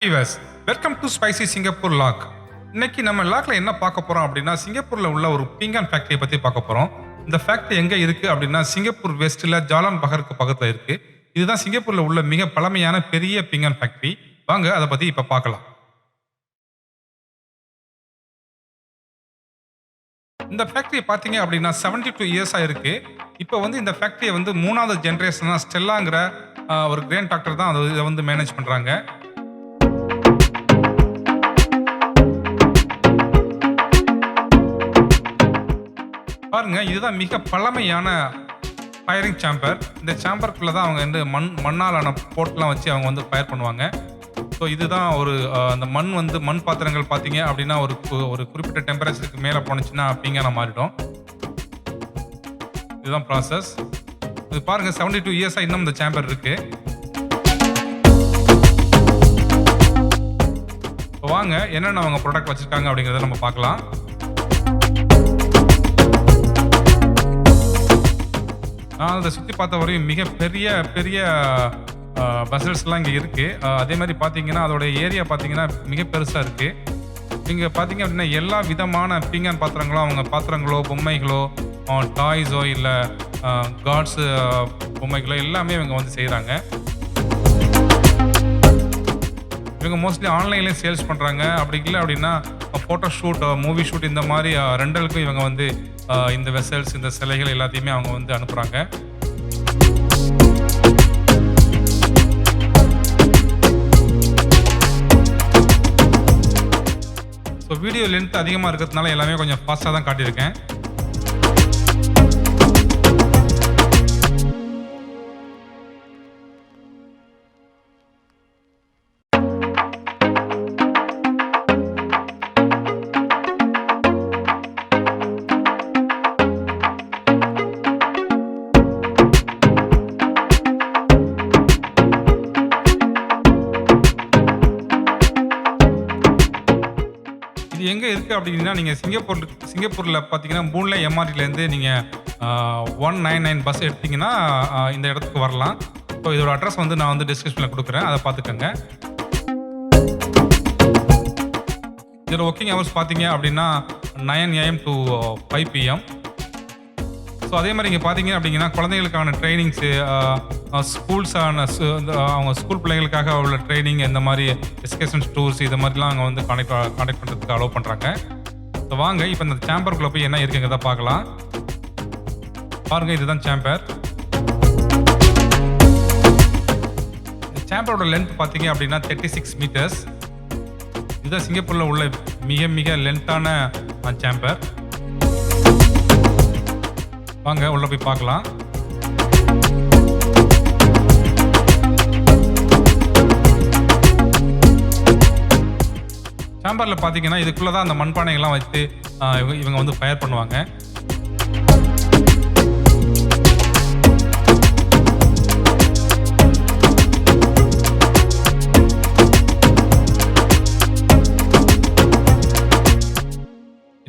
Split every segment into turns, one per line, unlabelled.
Viewers, welcome to spicy Singapore log. இன்னைக்கு நம்ம லாக்ல என்ன பார்க்க போறோம் அப்படின்னா, சிங்கப்பூர்ல உள்ள ஒரு பீங்கான் ஃபேக்டரியை பத்தி பார்க்க போறோம். இந்த ஃபேக்டரி எங்க இருக்கு அப்படின்னா, சிங்கப்பூர் வெஸ்ட்ல ஜாலான் பஹருக்கு பக்கத்துல இருக்கு. இதுதான் சிங்கப்பூர்ல உள்ள மிக பழமையான பெரிய பீங்கான் ஃபேக்டரி. வாங்க அதை பத்தி இப்ப பார்க்கலாம். இந்த ஃபேக்டரி பார்த்தீங்க அப்படின்னா 72 இயர்ஸா இருக்கு. இப்போ வந்து இந்த ஃபேக்டரியை வந்து 3வது ஜெனரேஷனா ஸ்டெல்லாங்கிற ஒரு கிராண்ட் டாக்டர் தான் இதை வந்து மேனேஜ் பண்றாங்க. பாருங்க, இதுதான் மிக பழமையான ஃபயரிங் சேம்பர். இந்த சேம்பருக்குள்ள தான் அவங்க வந்து மண்ணாலான போட்லாம் வச்சு அவங்க வந்து ஃபயர் பண்ணுவாங்க. ஸோ இதுதான் ஒரு அந்த மண் பாத்திரங்கள் பார்த்தீங்க அப்படின்னா ஒரு குறிப்பிட்ட டெம்பரேச்சருக்கு மேலே போனுச்சுன்னா பீங்கானா மாறிடும். இதுதான் ப்ராசஸ். இது பாருங்க, 72 இயர்ஸா இன்னும் இந்த சேம்பர் இருக்கு. வாங்க என்னென்ன அவங்க ப்ராடக்ட் வச்சிருக்காங்க அப்படிங்கிறத நம்ம பார்க்கலாம். நான் அதை சுற்றி பார்த்த வரையும் மிக பெரிய வெசல்ஸ்லாம் இங்கே இருக்குது. அதே மாதிரி பார்த்தீங்கன்னா அதோட ஏரியா பார்த்தீங்கன்னா மிக பெருசாக இருக்குது. இங்கே பார்த்தீங்க அப்படின்னா எல்லா விதமான பீங்கான் பாத்திரங்களோ, அவங்க பாத்திரங்களோ, பொம்மைகளோ, டாய்ஸோ இல்லை காட்ஸு பொம்மைகளோ எல்லாமே இவங்க வந்து செய்கிறாங்க. இவங்க மோஸ்ட்லி ஆன்லைன்லேயும் சேல்ஸ் பண்ணுறாங்க. அப்படி இல்லை அப்படின்னா ஃபோட்டோ ஷூட், மூவி ஷூட் இந்த மாதிரி ரெண்டலுக்கும் இவங்க வந்து இந்த வெசல்ஸ், இந்த சிலைகள் எல்லாத்தையுமே அவங்க வந்து அனுப்புகிறாங்க. ஸோ வீடியோ லென்த் அதிகமாக இருக்கிறதுனால எல்லாமே கொஞ்சம் ஃபாஸ்ட்டாக தான் காட்டியிருக்கேன். இது எங்கே இருக்குது அப்படின்னா, நீங்கள் சிங்கப்பூரில் பார்த்தீங்கன்னா மூன்லே எம்ஆர்டிலேருந்து நீங்கள் 199 பஸ் எடுத்தீங்கன்னா இந்த இடத்துக்கு வரலாம். ஸோ இதோட அட்ரஸ் வந்து நான் வந்து டிஸ்கிரிப்ஷனில் கொடுக்குறேன், அதை பார்த்துக்கோங்க. இதோட ஒர்க்கிங் ஹவர்ஸ் பார்த்தீங்க அப்படின்னா 9 AM to 5 PM. ஸோ அதே மாதிரி இங்கே பார்த்தீங்க அப்படிங்கன்னா குழந்தைகளுக்கான ட்ரைனிங்ஸு, ஸ்கூல்ஸான அவங்க ஸ்கூல் பிள்ளைகளுக்காக உள்ள ட்ரைனிங், இந்த மாதிரி எஜுகேஷன் டூர்ஸ் இது மாதிரிலாம் அவங்க வந்து கான்டாக்ட் பண்ணுறதுக்கு அலோவ் பண்ணுறாங்க. ஸோ வாங்க இப்போ இந்த சேம்பருக்குள்ளே போய் என்ன இருக்குங்கிறத பார்க்கலாம். பாருங்கள், இதுதான் சேம்பர். இந்த சேம்பரோட லென்த் பார்த்தீங்க அப்படின்னா 36 மீட்டர்ஸ். இதுதான் சிங்கப்பூரில் உள்ள மிக லென்த்தான சேம்பர். வாங்க உள்ள போய் பார்க்கலாம். சேம்பர்ல பாத்தீங்கன்னா இதுக்குள்ளதான் அந்த மண்பானைகள்லாம் வச்சு இவங்க வந்து ஃபயர் பண்ணுவாங்க.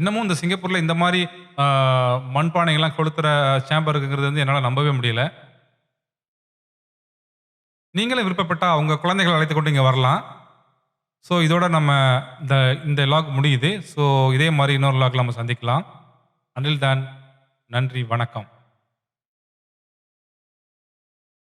இன்னமும் இந்த சிங்கப்பூர்ல இந்த மாதிரி மண்பானைகள்லாம் கொளுத்துற சேம்பர் இருக்குங்கிறது வந்து என்னால் நம்பவே முடியல. நீங்களும் விருப்பப்பட்டா உங்க குழந்தைகளை அழைத்து கொண்டு இங்கே வரலாம். ஸோ இதோட நம்ம இந்த லாக் முடியுது. ஸோ இதே மாதிரி இன்னொரு லாக் நம்ம சந்திக்கலாம். அண்டில் தென், நன்றி, வணக்கம்.